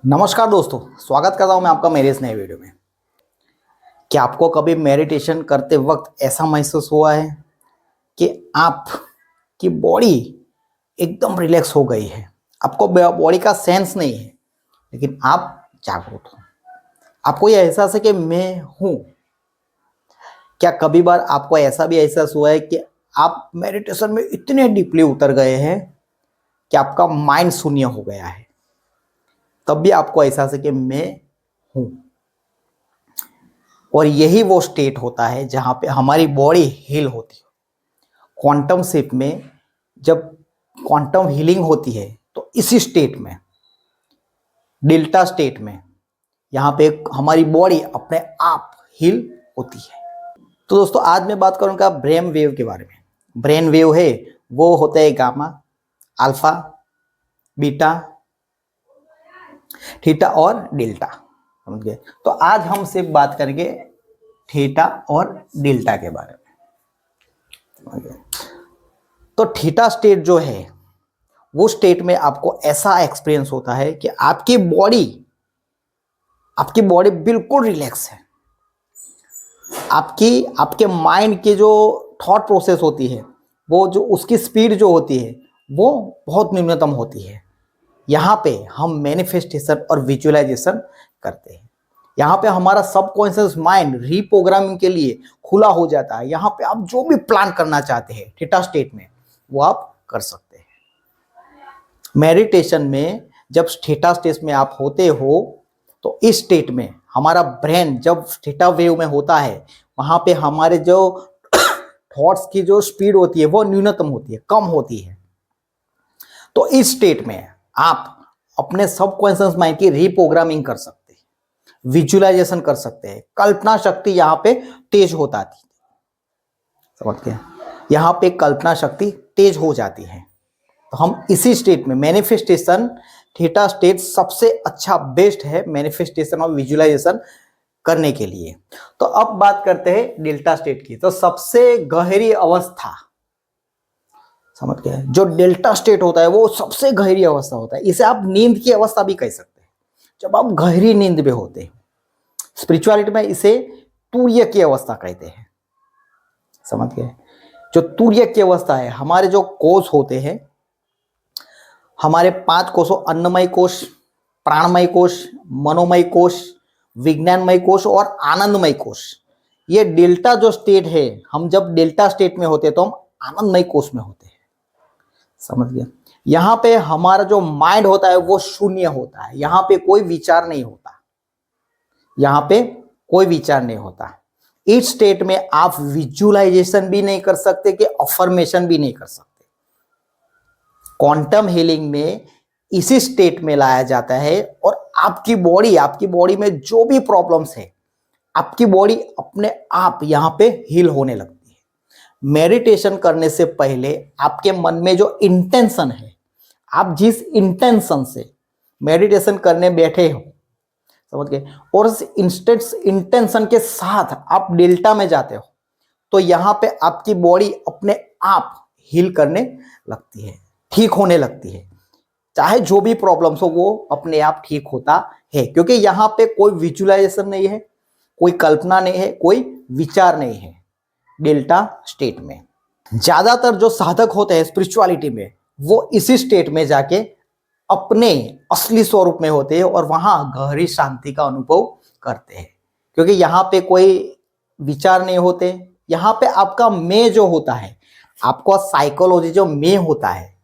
नमस्कार दोस्तों, स्वागत करता हूं मैं आपका मेरे इस नए वीडियो में। क्या आपको कभी मेडिटेशन करते वक्त ऐसा महसूस हुआ है कि आपकी बॉडी एकदम रिलैक्स हो गई है? आपको बॉडी का सेंस नहीं है, लेकिन आप जागरूक हो। आपको यह एहसास है कि मैं हूं। क्या कभी बार आपको ऐसा भी एहसास हुआ है कि आप मेडिटेशन में इतने डीपली उतर गए हैं कि आपका माइंड शून्य हो गया है? तब भी आपको एहसास है कि मैं हूं। और यही वो स्टेट होता है जहां पे हमारी बॉडी हील होती है। क्वांटम शिफ्ट में जब क्वांटम हीलिंग होती है तो इसी स्टेट में, डेल्टा स्टेट में, यहाँ पे हमारी बॉडी अपने आप हील होती है। तो दोस्तों, आज मैं बात करूंगा ब्रेन वेव के बारे में। ब्रेन वेव है वो होता है गामा, अल्फा, बीटा, थीटा और डेल्टा। समझ गए? तो आज हम सिर्फ बात करेंगे थीटा और डेल्टा के बारे में। तो थीटा स्टेट जो है वो स्टेट में आपको ऐसा एक्सपीरियंस होता है कि आपकी बॉडी बिल्कुल रिलैक्स है। आपके माइंड की जो थॉट प्रोसेस होती है, वो जो उसकी स्पीड जो होती है वो बहुत न्यूनतम होती है। यहाँ पे हम मैनिफेस्टेशन और विजुअलाइजेशन करते हैं। यहाँ पे हमारा सबकॉन्शियस माइंड रीप्रोग्रामिंग के लिए खुला हो जाता है। यहाँ पे आप जो भी प्लान करना चाहते हैं थीटा स्टेट में, वो आप कर सकते हैं। मेडिटेशन में जब थीटा स्टेट में आप होते हो तो इस स्टेट में हमारा ब्रेन जब थीटा वेव में होता है, वहां पे हमारे जो थॉट्स की जो स्पीड होती है वो न्यूनतम होती है, कम होती है। तो इस स्टेट में आप अपने सबकॉन्शियस माइंड की रीप्रोग्रामिंग कर सकते हैं, विजुअलाइजेशन कर सकते हैं। कल्पना शक्ति यहाँ पे तेज होता थी। समझ गए? यहाँ पे कल्पना शक्ति तेज हो जाती है। तो हम इसी स्टेट में मैनिफेस्टेशन, थीटा स्टेट सबसे अच्छा बेस्ट है मैनिफेस्टेशन और विजुअलाइजेशन करने के लिए। तो अब बात करते हैं डेल्टा स्टेट की। तो सबसे गहरी अवस्था, समझ गए, जो डेल्टा स्टेट होता है वो सबसे गहरी अवस्था होता है। इसे आप नींद की अवस्था भी कह सकते हैं। जब आप गहरी नींद में होते हैं, स्पिरिचुअलिटी में इसे तूर्य की अवस्था कहते हैं। समझ गए? जो तूर्य की अवस्था है, हमारे जो कोष होते हैं, हमारे 5 कोषों, अन्नमय कोष, प्राणमय कोष, मनोमय कोष, विज्ञानमय कोष और आनंदमय कोष, ये डेल्टा जो स्टेट है, हम जब डेल्टा स्टेट में होते हैं तो हम आनंदमय कोष में होते हैं। समझ गया? यहाँ पे हमारा जो माइंड होता है वो शून्य होता है। यहाँ पे कोई विचार नहीं होता। यहाँ पे कोई विचार नहीं होता। इस स्टेट में आप विजुअलाइजेशन भी नहीं कर सकते कि अफर्मेशन भी नहीं कर सकते। क्वांटम हीलिंग में इसी स्टेट में लाया जाता है और आपकी बॉडी में जो भी प्रॉब्लम्स है, आपकी बॉडी अपने आप यहाँ पे हील होने लगती है। मेडिटेशन करने से पहले आपके मन में जो इंटेंशन है, आप जिस इंटेंशन से मेडिटेशन करने बैठे हो, समझ गए, और उस इंटेंशन के साथ आप डेल्टा में जाते हो, तो यहाँ पे आपकी बॉडी अपने आप हील करने लगती है, ठीक होने लगती है। चाहे जो भी प्रॉब्लम्स हो वो अपने आप ठीक होता है, क्योंकि यहाँ पे कोई विजुअलाइजेशन नहीं है, कोई कल्पना नहीं है, कोई विचार नहीं है। डेल्टा स्टेट में ज्यादातर जो साधक होते हैं स्पिरिचुअलिटी में, वो इसी स्टेट में जाके अपने असली स्वरूप में होते हैं और वहां गहरी शांति का अनुभव करते हैं, क्योंकि यहाँ पे कोई विचार नहीं होते। यहाँ पे आपका मैं जो होता है, आपका साइकोलॉजी जो मैं होता है,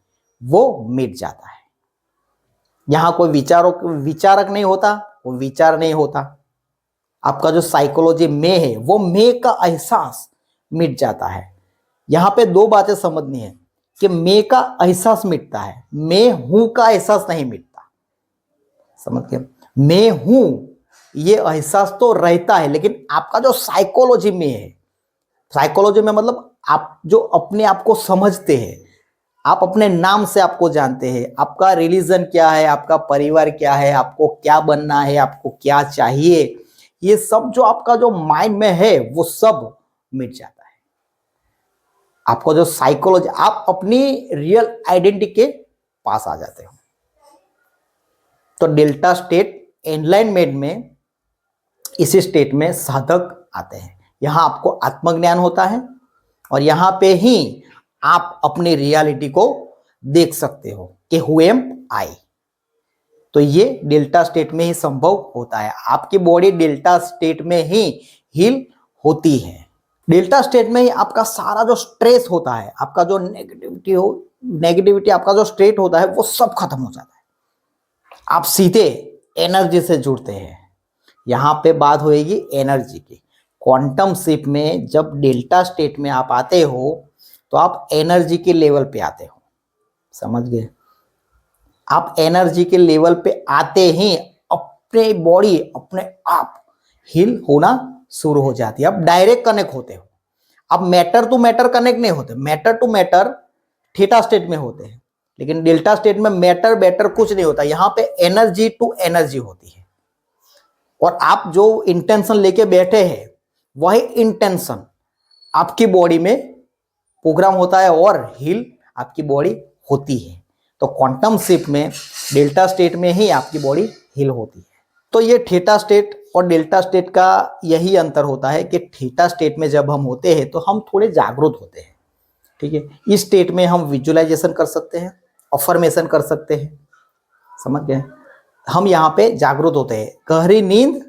वो मिट जाता है। यहाँ कोई विचारक नहीं होता, कोई विचार नहीं होता। आपका जो साइकोलॉजी में है, वो मैं का एहसास मिट जाता है। यहाँ पे दो बातें समझनी है कि मैं का एहसास मिटता है, मैं हूं का एहसास नहीं मिटता। समझ गए? मैं हूं ये एहसास तो रहता है, लेकिन आपका जो साइकोलॉजी में है, साइकोलॉजी में मतलब आप जो अपने आप को समझते हैं, आप अपने नाम से आपको जानते हैं, आपका रिलीजन क्या है, आपका परिवार क्या है, आपको क्या बनना है, आपको क्या चाहिए, ये सब जो आपका जो माइंड में है वो सब मिट जाता है। आपको जो साइकोलॉजी, आप अपनी रियल आइडेंटिटी के पास आ जाते हो। तो डेल्टा स्टेट एनलाइनमेंट में इसी स्टेट में साधक आते हैं। यहां आपको आत्मज्ञान होता है और यहां पे ही आप अपनी रियलिटी को देख सकते हो कि हु एम आई। तो ये डेल्टा स्टेट में ही संभव होता है। आपकी बॉडी डेल्टा स्टेट में ही हील होती है। डेल्टा स्टेट में ही आपका सारा जो स्ट्रेस होता है, आपका जो नेगेटिविटी आपका जो स्टेट होता है वो सब खत्म हो जाता है। आप सीधे एनर्जी से जुड़ते हैं। यहां पे बात होएगी एनर्जी की। क्वांटम शिप में जब डेल्टा स्टेट में आप आते हो तो आप एनर्जी के लेवल पे आते हो। समझ गए? आप एनर्जी के लेवल पे आते ही अपने बॉडी अपने आप हील होना शुरू हो जाती है। आप डायरेक्ट कनेक्ट होते हो। आप मैटर टू मैटर कनेक्ट नहीं होते। Matter to matter theta state में होते हैं, लेकिन डेल्टा स्टेट में मैटर बैटर कुछ नहीं होता। यहां पे एनर्जी टू एनर्जी होती है और आप जो इंटेंशन लेके बैठे हैं वही इंटेंशन आपकी बॉडी में प्रोग्राम होता है और हील आपकी बॉडी होती है। तो क्वांटम शिफ्ट में डेल्टा स्टेट में ही आपकी बॉडी हील होती है। तो ये थीटा स्टेट और डेल्टा स्टेट का यही अंतर होता है कि थीटा स्टेट में जब हम होते हैं तो हम थोड़े जागरूक होते हैं। ठीक है, इस स्टेट में हम विजुअलाइजेशन कर सकते हैं, अफर्मेशन कर सकते हैं। समझ गए? हम यहाँ पे जागरूक होते हैं। गहरी नींद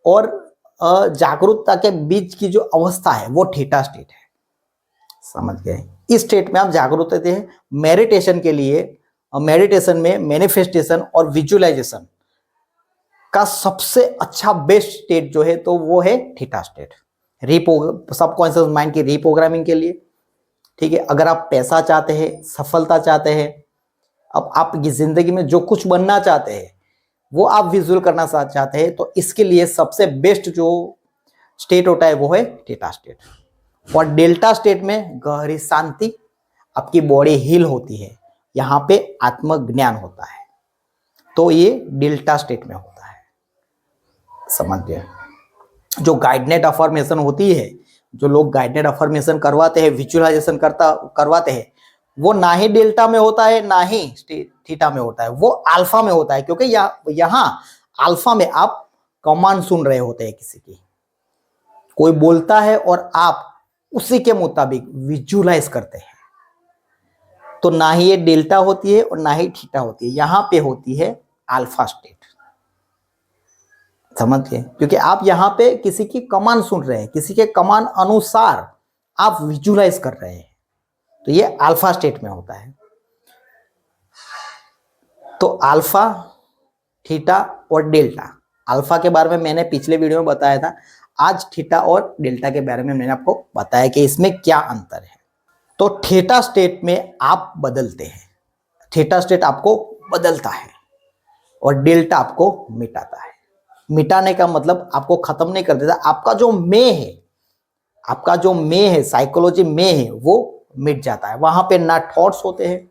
और जागरूकता के बीच की जो अवस्था है वो थीटा स्टेट है। समझ गए? इस स्टेट में आप जागरूक होते हैं। मेडिटेशन के लिए, मेडिटेशन में मैनिफेस्टेशन और विजुअलाइजेशन का सबसे अच्छा बेस्ट स्टेट जो है तो वो है थीटा स्टेट। सबकॉन्शियस माइंड की रीप्रोग्रामिंग के लिए। ठीक है, अगर आप पैसा चाहते हैं, सफलता चाहते हैं, अब आपकी जिंदगी में जो कुछ बनना चाहते हैं वो आप विजुअल करना चाहते हैं, तो इसके लिए सबसे बेस्ट जो स्टेट होता है वो है थीटा स्टेट। और डेल्टा स्टेट में गहरी शांति, आपकी बॉडी हील होती है, यहाँ पे आत्मज्ञान होता है। तो ये डेल्टा स्टेट में होता है। समझ गए? जो गाइडेड अफर्मेशन होती है, जो लोग गाइडेड अफर्मेशन करवाते हैं, विजुअलाइजेशन करवाते हैं, वो ना ही डेल्टा में होता है ना ही थीटा में होता है, वो अल्फा में होता है। क्योंकि यहाँ अल्फा में आप कमांड सुन रहे होते हैं किसी की, कोई बोलता है और आप उसी के मुताबिक विजुअलाइज करते हैं। तो ना ही ये डेल्टा होती है और ना ही थीटा होती है, यहाँ पे होती है अल्फा स्टेट। समझ गए? क्योंकि आप यहाँ पे किसी की कमांड सुन रहे हैं, किसी के कमांड अनुसार आप विजुअलाइज कर रहे हैं, तो ये अल्फा स्टेट में होता है। तो अल्फा, थीटा और डेल्टा। अल्फा के बारे में मैंने पिछले वीडियो में बताया था। आज थीटा और डेल्टा के बारे में मैंने आपको बताया कि इसमें क्या अंतर है। तो थीटा स्टेट में आप बदलते हैं, थीटा स्टेट आपको बदलता है और डेल्टा आपको मिटाता है। मिटाने का मतलब आपको खत्म नहीं कर देता। आपका जो मैं है, आपका जो मैं है, साइकोलॉजी में है, वो मिट जाता है। वहां पे ना थॉट्स होते हैं,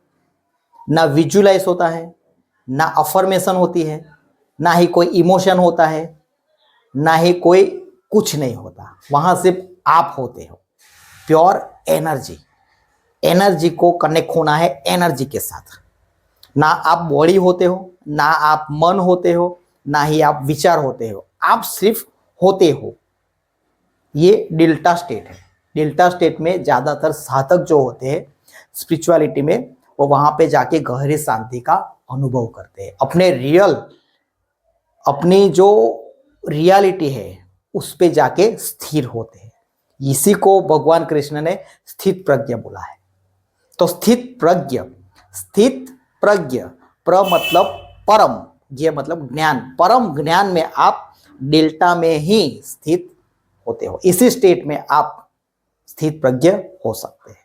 ना विजुअलाइज होता है, ना अफर्मेशन होती है, ना ही कोई इमोशन होता है, ना ही कोई कुछ नहीं होता। वहां सिर्फ आप होते हो, प्योर एनर्जी। एनर्जी को कनेक्ट होना है एनर्जी के साथ। ना आप बॉडी होते हो, ना आप मन होते हो, ना ही आप विचार होते हो, आप सिर्फ होते हो। ये डेल्टा स्टेट है। डेल्टा स्टेट में ज्यादातर साधक जो होते हैं स्पिरिचुअलिटी में, वो वहां पे जाके गहरी शांति का अनुभव करते हैं। अपनी जो रियलिटी है उस पे जाके स्थिर होते हैं। इसी को भगवान कृष्ण ने स्थित प्रज्ञ बोला है। तो स्थित प्रज्ञ, प्र मतलब परम, ये मतलब ज्ञान। परम ज्ञान में आप डेल्टा में ही स्थित होते हो। इसी स्टेट में आप स्थित प्रज्ञ हो सकते हैं।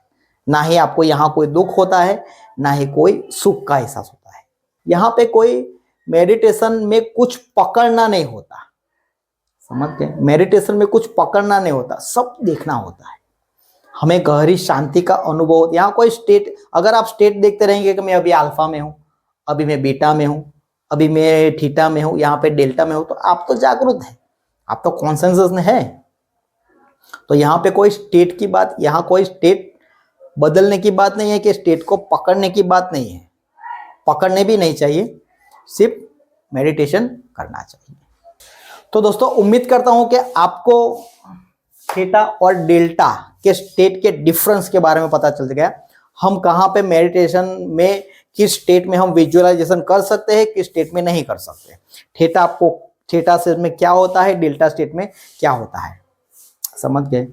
ना ही आपको यहाँ कोई दुख होता है, ना ही कोई सुख का एहसास होता है। यहाँ पे कोई मेडिटेशन में कुछ पकड़ना नहीं होता। समझ गए? मेडिटेशन में कुछ पकड़ना नहीं होता, सब देखना होता है। हमें गहरी शांति का अनुभव होता है। यहाँ कोई स्टेट, अगर आप स्टेट देखते रहेंगे कि मैं अभी अल्फा में हूँ, अभी मैं बीटा में हूँ, अभी मैं थीटा में हूँ, यहाँ पे डेल्टा में हूँ, तो आप तो जागरूक हैं, आप तो कॉन्सेंसस में है। तो यहाँ पे कोई स्टेट की बात, यहाँ कोई स्टेट बदलने की बात नहीं है, कि स्टेट को पकड़ने की बात नहीं है। पकड़ने भी नहीं चाहिए, सिर्फ मेडिटेशन करना चाहिए। तो दोस्तों उम्मीद करता हूं कि आपको थीटा और डेल्टा के स्टेट के डिफरेंस के बारे में पता चल गया। हम कहां पे मेडिटेशन में किस स्टेट में हम विजुअलाइजेशन कर सकते हैं, किस स्टेट में नहीं कर सकते। थीटा स्टेट में क्या होता है, डेल्टा स्टेट में क्या होता है, समझ गए।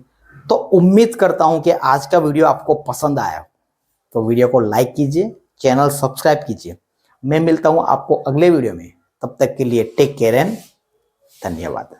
तो उम्मीद करता हूं कि आज का वीडियो आपको पसंद आया। तो वीडियो को लाइक कीजिए, चैनल सब्सक्राइब कीजिए। मैं मिलता हूं आपको अगले वीडियो में, तब तक के लिए टेक केयर एंड धन्यवाद।